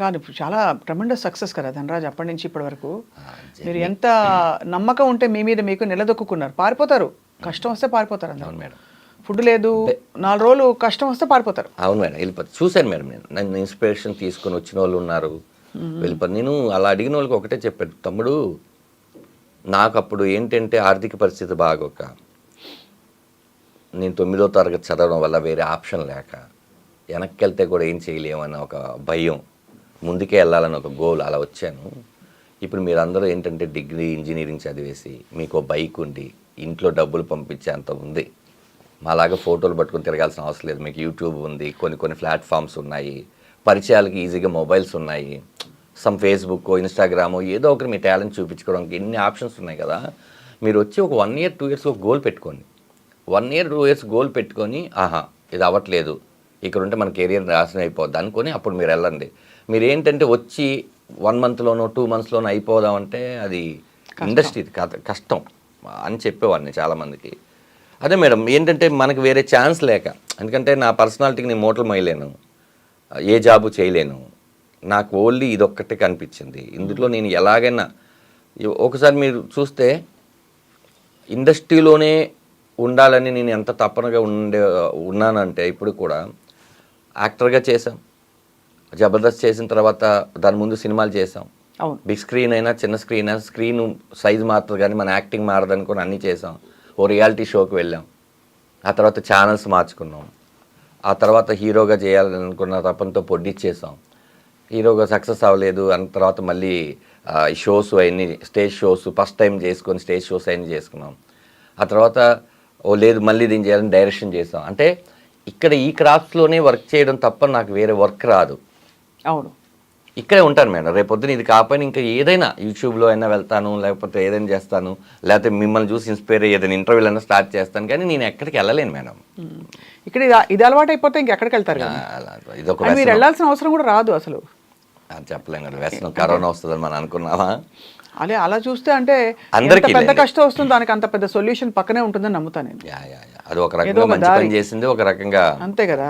కాదు ఇప్పుడు చాలా ట్రెమెండస్ సక్సెస్ కదా ధనరాజ్ అప్పటి నుంచి ఇప్పటి వరకు. మీరు జర్నీ. ఎంత నమ్మకం ఉంటే మీ మీద మీకు నిలదొక్కున్నారు. పారిపోతారు, కష్టం వస్తే పారిపోతారు అందరూ. అవును మేడం. ఫుడ్ లేదు 4 రోజులు కష్టం వస్తే పారిపోతారు. అవును మేడం, వెళ్ళిపోతారు. చూశాను మేడం, నేను నన్ను ఇన్స్పిరేషన్ తీసుకొని వచ్చిన వాళ్ళు ఉన్నారు, వెళ్ళిపోతారు. నేను అలా అడిగిన వాళ్ళకి ఒకటే చెప్పాను, తమ్ముడు నాకు అప్పుడు ఏంటంటే ఆర్థిక పరిస్థితి బాగోక, నేను 9వ తరగతి చదవడం వల్ల వేరే ఆప్షన్ లేక, వెనక్కి వెళ్తే కూడా ఏం చేయలేమన్న ఒక భయం, ముందుకే వెళ్ళాలని ఒక గోల్, అలా వచ్చాను. ఇప్పుడు మీరందరూ ఏంటంటే డిగ్రీ ఇంజనీరింగ్ చదివేసి మీకు బైక్ ఉండి ఇంట్లో డబ్బులు పంపించే అంత ఉంది. మాలాగా ఫోటోలు పట్టుకుని తిరగాల్సిన అవసరం లేదు. మీకు యూట్యూబ్ ఉంది, కొన్ని ప్లాట్ఫామ్స్ ఉన్నాయి, పరిచయాలకి ఈజీగా మొబైల్స్ ఉన్నాయి, ఫేస్బుక్, ఇన్స్టాగ్రామ్, ఏదో ఒకటి మీ టాలెంట్ చూపించుకోవడానికి ఎన్ని ఆప్షన్స్ ఉన్నాయి కదా. మీరు వచ్చి ఒక 1 year 2 years ఒక గోల్ పెట్టుకోండి. 1 year 2 years గోల్ పెట్టుకొని, ఆహా ఇది అవ్వట్లేదు, ఇక్కడ ఉంటే మన కెరియర్ నాశనం అయిపోద్ది అనుకొని అప్పుడు మీరు వెళ్ళండి. మీరు ఏంటంటే వచ్చి 1 monthలోనో 2 monthsలోనో అయిపోదామంటే అది ఇండస్ట్రీ కష్టం అని చెప్పేవాడిని చాలామందికి. అదే మేడం, ఏంటంటే మనకు వేరే ఛాన్స్ లేక, ఎందుకంటే నా పర్సనాలిటీకి నేను మోటలు మొయ్యలేను, ఏ జాబు చేయలేను, నాకు ఓన్లీ ఇదొక్కటే కనిపించింది. ఇందులో నేను ఎలాగైనా, ఒకసారి మీరు చూస్తే ఇండస్ట్రీలోనే ఉండాలని నేను ఎంత తప్పనగా ఉన్నానంటే, ఇప్పుడు కూడా యాక్టర్గా చేశాం, జబర్దస్త్ చేసిన తర్వాత దాని ముందు సినిమాలు చేసాం, బిగ్ స్క్రీన్ అయినా చిన్న స్క్రీన్ అయినా స్క్రీన్ సైజ్ మారుతుంది కానీ మన యాక్టింగ్ మారదనుకొని అన్నీ చేసాం. ఓ రియాలిటీ షోకి వెళ్ళాం, ఆ తర్వాత ఛానల్స్ మార్చుకున్నాం, ఆ తర్వాత హీరోగా చేయాలనుకున్న తపంతో పొడ్డిచ్చేసాం, హీరోగా సక్సెస్ అవ్వలేదు అన్న తర్వాత మళ్ళీ షోస్ అవన్నీ స్టేజ్ షోస్ ఫస్ట్ టైం చేసుకొని స్టేజ్ షోస్ అవన్నీ చేసుకున్నాం. ఆ తర్వాత లేదు మళ్ళీ దీన్ని చేయాలని డైరెక్షన్ చేసాం. అంటే ఇక్కడ ఈ క్రాఫ్ట్స్లోనే వర్క్ చేయడం తప్ప నాకు వేరే వర్క్ రాదు. అవును, ఇక్కడే ఉంటాను మేడం. రేపొద్దున ఇది కాకపోయినా ఇంకా ఏదైనా యూట్యూబ్లో అయినా వెళ్తాను, లేకపోతే ఏదైనా చేస్తాను, లేకపోతే మిమ్మల్ని చూసి ఇన్స్పైర్ అయ్యి ఏదైనా ఇంటర్వ్యూలు అయినా స్టార్ట్ చేస్తాను, కానీ నేను ఎక్కడికి వెళ్ళలేను మేడం. ఇక్కడ ఇది అలవాటు అయిపోతే ఇంకెక్కడికి వెళ్తారు? ఇదొక మీరు వెళ్ళాల్సిన అవసరం కూడా రాదు అసలు. చెప్పలేం కదా, వ్యసనం. కరోనా వస్తుందని మనం అనుకున్నావా? అదే అలా చూస్తే అంటే అందరికీ పెద్ద కష్టం వస్తుంది, దానికి అంత పెద్ద సొల్యూషన్ పక్కనే ఉంటుందని నమ్ముతాను నేను. అది ఒక రకంగా మంచి పని చేసింది, ఒక రకంగా అంతే కదా.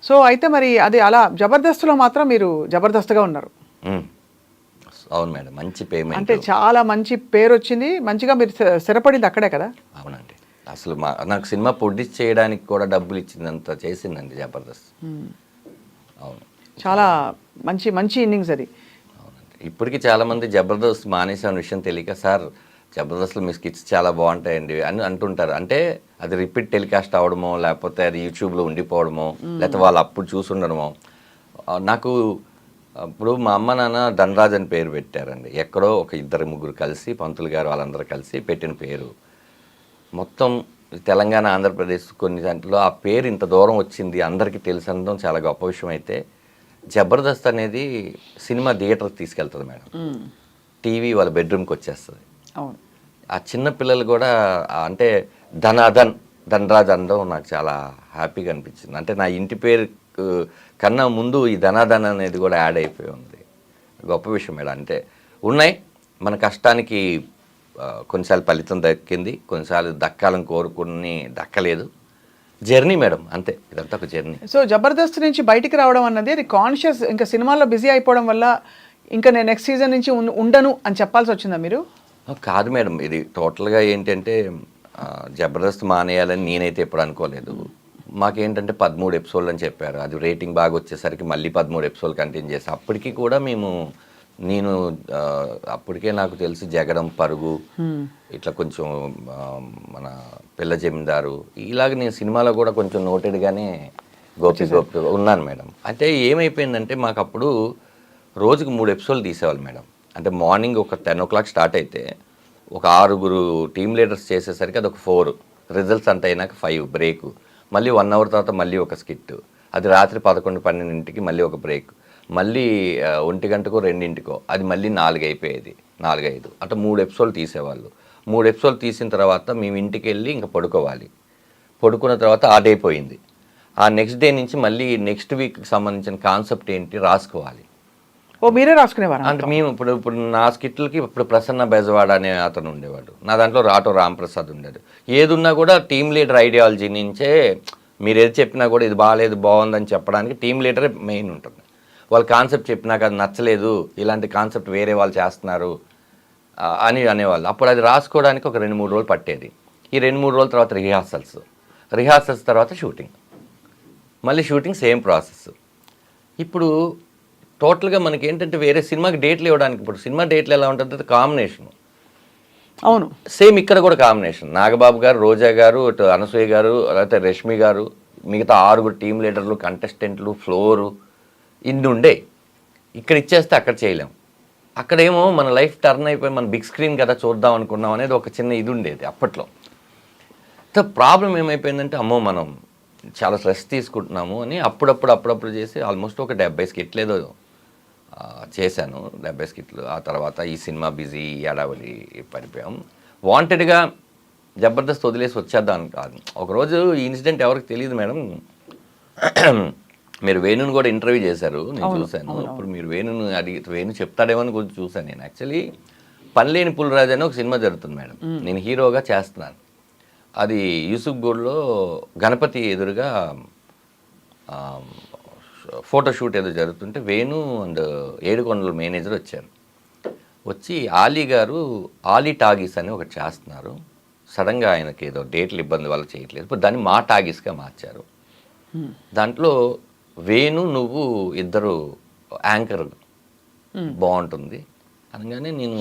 సో అయితే మరి అది అలా జబర్దస్త్లో మాత్రం మీరు జబర్దస్త్గా ఉన్నారు. అవును మేడం, మంచి పేమెంట్, అంటే చాలా మంచి పేరు వచ్చింది, మంచిగా మీరు స్థిరపడింది అక్కడే కదా. అవునండి, అసలు నాకు సినిమా ప్రొడ్యూస్ చేయడానికి కూడా డబ్బులు ఇచ్చిందంత చేసిందండి జబర్దస్త్. అవును, చాలా మంచి మంచి ఇన్నింగ్స్ అది. అవునండి, ఇప్పటికీ చాలామంది జబర్దస్త్ మానేసిన విషయం తెలియక, సార్ జబర్దస్త్లో మీ స్కిట్స్ చాలా బాగుంటాయండి అని అంటుంటారు. అంటే అది రిపీట్ టెలికాస్ట్ అవ్వడమో, లేకపోతే అది యూట్యూబ్లో ఉండిపోవడమో, లేకపోతే వాళ్ళు అప్పుడు చూసుండడమో. నాకు ఇప్పుడు మా అమ్మ నాన్న ధనరాజ్ అని పేరు పెట్టారండి. ఎక్కడో ఒక 2-3 కలిసి, పంతులు గారు వాళ్ళందరూ కలిసి పెట్టిన పేరు. మొత్తం తెలంగాణ, ఆంధ్రప్రదేశ్ కొన్ని దాంట్లో ఆ పేరు ఇంత దూరం వచ్చింది అందరికీ తెలిసి అనడం చాలా గొప్ప విషయం. అయితే జబర్దస్త్ అనేది సినిమా థియేటర్కి తీసుకెళ్తుంది మేడం, టీవీ వాళ్ళ బెడ్రూమ్కి వచ్చేస్తుంది. అవును, ఆ చిన్న పిల్లలు కూడా అంటే ధనరాజ్ అనడం నాకు చాలా హ్యాపీగా అనిపించింది. అంటే నా ఇంటి పేరు కన్నా ముందు ఈ ధనాధన్ అనేది కూడా యాడ్ అయిపోయి ఉంది. గొప్ప విషయం మేడం. అంటే ఉన్నాయి, మన కష్టానికి కొన్నిసార్లు ఫలితం దక్కింది, కొన్నిసార్లు దక్కాలని కోరుకుని దక్కలేదు. జర్నీ మేడం, అంతే, ఇదంతా ఒక జర్నీ. సో జబర్దస్త్ నుంచి బయటికి రావడం అన్నది అది కాన్షియస్, ఇంకా సినిమాల్లో బిజీ అయిపోవడం వల్ల ఇంకా నేను నెక్స్ట్ సీజన్ నుంచి ఉండను అని చెప్పాల్సి వచ్చిందా మీరు? కాదు మేడం, ఇది టోటల్గా ఏంటంటే జబర్దస్త్ మానేయాలని నేనైతే ఎప్పుడు అనుకోలేదు. మాకేంటంటే 13 ఎపిసోడ్లు అని చెప్పారు. అది రేటింగ్ బాగా వచ్చేసరికి మళ్ళీ 13 ఎపిసోడ్లు కంటిన్యూ చేసి, అప్పటికి కూడా నేను అప్పటికే నాకు తెలిసి జగడం, పరుగు, ఇట్లా కొంచెం మన పిల్ల జమీందారు, ఇలాగ నేను సినిమాలో కూడా కొంచెం నోటెడ్గానే గోపి ఉన్నాను మేడం. అయితే ఏమైపోయిందంటే మాకు అప్పుడు రోజుకు 3 ఎపిసోడ్లు తీసేవాళ్ళు మేడం. అంటే మార్నింగ్ ఒక 10 o'clock స్టార్ట్ అయితే ఒక 6 టీమ్ లీడర్స్ చేసేసరికి అది ఒక 4, రిజల్ట్స్ అంత అయినాక 5 బ్రేక్, మళ్ళీ 1 hour తర్వాత మళ్ళీ ఒక స్కిట్, అది రాత్రి 11-12 మళ్ళీ ఒక బ్రేక్, మళ్ళీ 1 గంటకో 2 అది మళ్ళీ 4 అయిపోయేది, 4-5 అట్లా 3 ఎపిసోడ్లు తీసేవాళ్ళు. 3 ఎపిసోడ్లు తీసిన తర్వాత మేము ఇంటికి వెళ్ళి ఇంకా పడుకోవాలి. పడుకున్న తర్వాత ఆ డే పోయింది. ఆ నెక్స్ట్ డే నుంచి మళ్ళీ నెక్స్ట్ వీక్కి సంబంధించిన కాన్సెప్ట్ ఏంటి రాసుకోవాలి. మీరే రాసుకునేవారు? అంటే మేము ఇప్పుడు నా స్కిట్లకి ఇప్పుడు ప్రసన్న బెజవాడ అనే అతను ఉండేవాడు, నా దాంట్లో రాటో రాంప్రసాద్ ఉండేది. ఏదున్నా కూడా టీమ్ లీడర్ ఐడియాలజీ నుంచే, మీరు ఏది చెప్పినా కూడా ఇది బాగాలేదు బాగుందని చెప్పడానికి టీమ్ లీడరే మెయిన్ ఉంటుంది. వాళ్ళ కాన్సెప్ట్ చెప్పినాక అది నచ్చలేదు, ఇలాంటి కాన్సెప్ట్ వేరే వాళ్ళు చేస్తున్నారు అని అనేవాళ్ళు. అప్పుడు అది రాసుకోవడానికి ఒక 2-3 రోజులు పట్టేది. ఈ 2-3 రోజుల తర్వాత రిహార్సల్స్ తర్వాత షూటింగ్, మళ్ళీ షూటింగ్, సేమ్ ప్రాసెస్. ఇప్పుడు టోటల్గా మనకి ఏంటంటే వేరే సినిమాకి డేట్లు ఇవ్వడానికి, ఇప్పుడు సినిమా డేట్లు ఎలా ఉంటుంది కాంబినేషన్, అవును సేమ్ ఇక్కడ కూడా కాంబినేషన్. నాగబాబు గారు, రోజా గారు, ఇటు అనసూయ గారు, లేకపోతే రష్మి గారు, మిగతా 6 టీమ్ లీడర్లు, కంటెస్టెంట్లు, ఫ్లోరు, ఇన్ని ఉండే. ఇక్కడ ఇచ్చేస్తే అక్కడ చేయలేం. అక్కడేమో మన లైఫ్ టర్న్ అయిపోయి మన బిగ్ స్క్రీన్ కదా చూద్దాం అనుకున్నాం అనేది ఒక చిన్న ఇది ఉండేది అప్పట్లో. ప్రాబ్లం ఏమైపోయిందంటే అమ్మో మనం చాలా స్ట్రెస్ తీసుకుంటున్నాము అని అప్పుడప్పుడు చేసి ఆల్మోస్ట్ ఒక 70 స్కిట్లు ఏదో చేశాను, 70 స్కిట్లు. ఆ తర్వాత ఈ సినిమా బిజీ, ఏడావలి పడిపోయాం. వాంటెడ్గా జబర్దస్త్ వదిలేసి వచ్చేద్దాం కాదు. ఒకరోజు ఈ ఇన్సిడెంట్ ఎవరికి తెలియదు మేడం, మీరు వేణుని కూడా ఇంటర్వ్యూ చేశారు, నేను చూశాను. ఇప్పుడు మీరు వేణుని వేణు చెప్తాడేమో అని కొంచెం చూశాను. నేను యాక్చువల్లీ పనిలేని పులిరాజు అని ఒక సినిమా జరుగుతుంది మేడం, నేను హీరోగా చేస్తున్నాను. అది యూసుఫ్ గూడ్లో గణపతి ఎదురుగా ఫోటోషూట్ ఏదో జరుగుతుంటే వేణు అండ్ ఏడుకొండల మేనేజర్ వచ్చారు. వచ్చి ఆలీ గారు ఆలీ టాగీస్ అని ఒకటి చేస్తున్నారు, సడన్గా ఆయనకి ఏదో డేట్లు ఇబ్బంది వల్ల చేయట్లేదు, ఇప్పుడు దాన్ని మా టాగీస్గా మార్చారు. దాంట్లో వేణు నువ్వు ఇద్దరు యాంకర్ బాగుంటుంది అనగానే నేను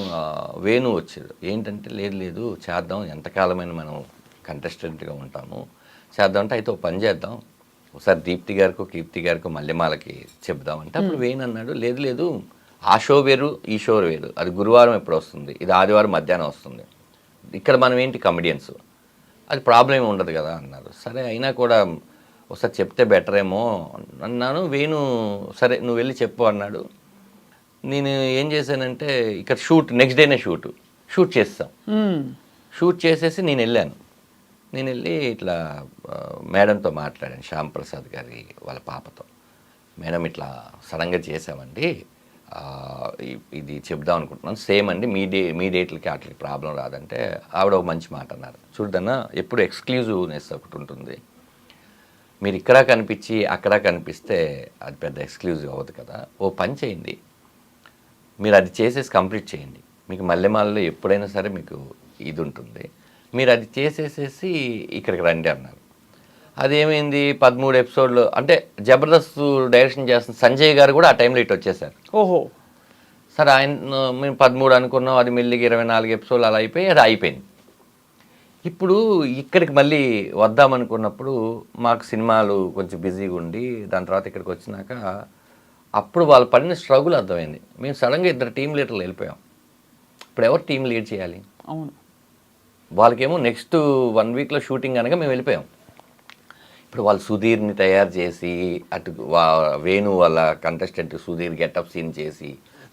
వేణు వచ్చాడు. ఏంటంటే లేదు చేద్దాం, ఎంతకాలమైన మనం కంటెస్టెంట్గా ఉంటాము, చేద్దాం అంటే అయితే ఒక పని చేద్దాం, ఒకసారి దీప్తి గారికో కీర్తి గారికో మల్లెమాలకి చెప్దామంటే అప్పుడు వేణు అన్నాడు లేదు ఆ షో వేరు ఈ షో వేరు, అది గురువారం ఎప్పుడు వస్తుంది, ఇది ఆదివారం మధ్యాహ్నం వస్తుంది, ఇక్కడ మనం ఏంటి కమెడియన్స్, అది ప్రాబ్లం ఏమి ఉండదు కదా అన్నారు. సరే అయినా కూడా ఒకసారి చెప్తే బెటర్ ఏమో అన్నాను. వేణు సరే నువ్వు వెళ్ళి చెప్పు అన్నాడు. నేను ఏం చేశానంటే ఇక్కడ నెక్స్ట్ డేనే షూట్ చేస్తాం. షూట్ చేసేసి నేను వెళ్ళి ఇట్లా మేడంతో మాట్లాడాను, శ్యామ్ ప్రసాద్ గారి వాళ్ళ పాపతో. మేడం ఇట్లా సడన్గా చేసామండి, ఇది చెప్దాం అనుకుంటున్నాను, సేమ్ అండి మీ డేట్లకి వాటికి ప్రాబ్లం రాదంటే ఆవిడ ఒక మంచి మాట అన్నారు. చూడన్నా ఎప్పుడు ఎక్స్క్లూజివ్నెస్ ఒకటి ఉంటుంది, మీరు ఇక్కడ కనిపించి అక్కడ కనిపిస్తే అది పెద్ద ఎక్స్క్లూజివ్ అవ్వదు కదా, ఓ పని చేయండి, మీరు అది చేసేసి కంప్లీట్ చేయండి, మీకు మల్లెమాలలో ఎప్పుడైనా సరే మీకు ఇది ఉంటుంది, మీరు అది చేసేసేసి ఇక్కడికి రండి అన్నారు. అదేమైంది 13 ఎపిసోడ్లు అంటే జబర్దస్త్ డైరెక్షన్ చేస్తున్న సంజయ్ గారు కూడా ఆ టైంలో ఇటు వచ్చేసారు. ఓహో సరే ఆయన మేము 13 అనుకున్నాం, అది మెల్లిగా 24 ఎపిసోడ్లు అలా అయిపోయి అది అయిపోయింది. ఇప్పుడు ఇక్కడికి మళ్ళీ వద్దామనుకున్నప్పుడు మాకు సినిమాలు కొంచెం బిజీగా ఉండి దాని తర్వాత ఇక్కడికి వచ్చినాక అప్పుడు వాళ్ళు పడిన స్ట్రగుల్ అర్థమైంది. మేము సడన్గా 2 టీమ్ లీడర్లు వెళ్ళిపోయాం. ఇప్పుడు ఎవరు టీం లీడ్ చేయాలి? అవును, వాళ్ళకేమో నెక్స్ట్ 1 వీక్లో షూటింగ్ అనగా మేము వెళ్ళిపోయాం. ఇప్పుడు వాళ్ళు సుధీర్ని తయారు చేసి అటు వేణు వాళ్ళ కంటెస్టెంట్ సుధీర్ గెటప్ సీన్ చేసి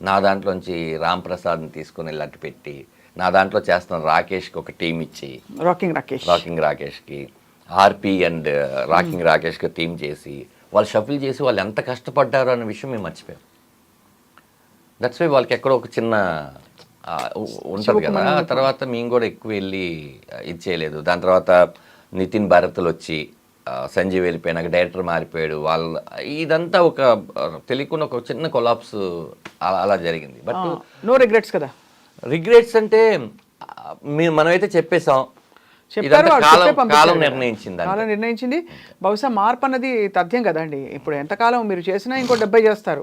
నా దాంట్లోంచి రామ్ ప్రసాద్ని తీసుకొని వెళ్ళి అట్టు పెట్టి నా దాంట్లో చేస్తున్న రాకేష్కి ఒక టీం ఇచ్చి రాకింగ్ రాకేష్కి ఆర్పి అండ్ రాకింగ్ రాకేష్కి టీం చేసి వాళ్ళు షఫిల్ చేసి వాళ్ళు ఎంత కష్టపడ్డారు అన్న విషయం మేము మర్చిపోయాం. దట్స్ వై వాళ్ళకి ఎక్కడో ఒక చిన్న ఉంటుంది కదా. తర్వాత మేము కూడా ఎక్కువ వెళ్ళి ఇది చేయలేదు. దాని తర్వాత నితిన్ భారత్లు వచ్చి సంజీవ్ వెళ్ళిపోయినాక డైరెక్టర్ మారిపోయాడు. ఇదంతా ఒక తెలియకుండా ఒక చిన్న కొలాప్స్ అలా జరిగింది. బట్ నో రిగ్రెట్స్ కదా. రిగ్రెట్స్ అంటే మనమైతే చెప్పేసాం, కాలం నిర్ణయించింది. బహుశా మార్పు అన్నది తథ్యం కదండి. ఇప్పుడు ఎంతకాలం మీరు చేసినా ఇంకో 70 చేస్తారు,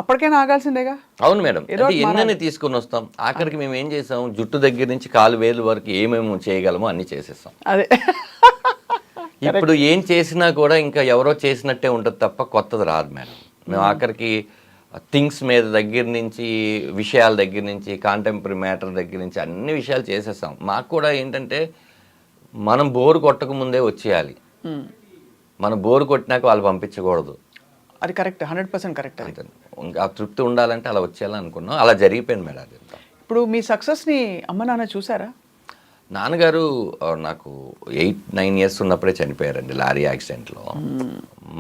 అప్పటికైనా ఆగాల్సిందేగా. అవును మేడం, ఎన్నెన్ని తీసుకుని వస్తాం. ఆఖరికి మేము ఏం చేసాం, జుట్టు దగ్గర నుంచి కాలు వేలు వరకు ఏమేమి చేయగలమో అన్ని చేసేస్తాం. అదే ఇప్పుడు ఏం చేసినా కూడా ఇంకా ఎవరో చేసినట్టే ఉంటుంది తప్ప కొత్తది రాదు మేడం. మేము ఆఖరికి థింగ్స్ మీద దగ్గర నుంచి విషయాల దగ్గర నుంచి కాంటెంపరీ మ్యాటర్ దగ్గర నుంచి అన్ని విషయాలు చేసేస్తాం. మాకు కూడా ఏంటంటే మనం బోరు కొట్టక ముందే వచ్చేయాలి, మనం బోరు కొట్టినాక వాళ్ళు పంపించకూడదు. అది కరెక్ట్, 100% కరెక్ట్. ఆ తృప్తి ఉండాలంటే అలా వచ్చేయాలని అనుకున్నాం, అలా జరిగిపోయింది మేడం. అది ఇప్పుడు మీ సక్సెస్ని అమ్మ నాన్న చూసారా? నాన్నగారు నాకు 8-9 ఇయర్స్ ఉన్నప్పుడే చనిపోయారండి లారీ యాక్సిడెంట్లో.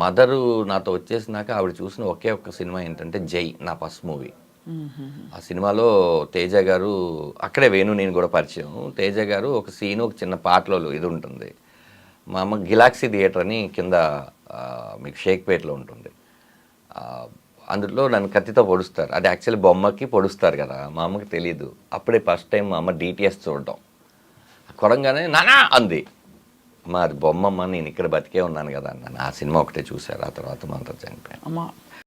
మదరు నాతో వచ్చేసినాక ఆవిడ చూసిన ఒకే ఒక్క సినిమా ఏంటంటే జై, నా ఫస్ట్ మూవీ. ఆ సినిమాలో తేజ గారు, అక్కడే వేణు నేను కూడా పరిచయం. తేజ గారు ఒక సీను ఒక చిన్న పాటలో ఇది ఉంటుంది. మా అమ్మ గిలాక్సీ థియేటర్ అని కింద మీకు షేక్పేట్లో ఉంటుంది. అందులో నన్ను కత్తితో పొడుస్తారు. అది యాక్చువల్లీ బొమ్మకి పొడుస్తారు కదా, మా అమ్మకి తెలియదు. అప్పుడే ఫస్ట్ టైం మా అమ్మ డిటిఎస్ చూడడం. కొడంగానే నానా అంది. అమ్మ అది బొమ్మమ్మ, నేను ఇక్కడ బతికే ఉన్నాను కదా అన్నాను. ఆ సినిమా ఒకటే చూశారు, ఆ తర్వాత మా అంతా చనిపోయాను. అమ్మ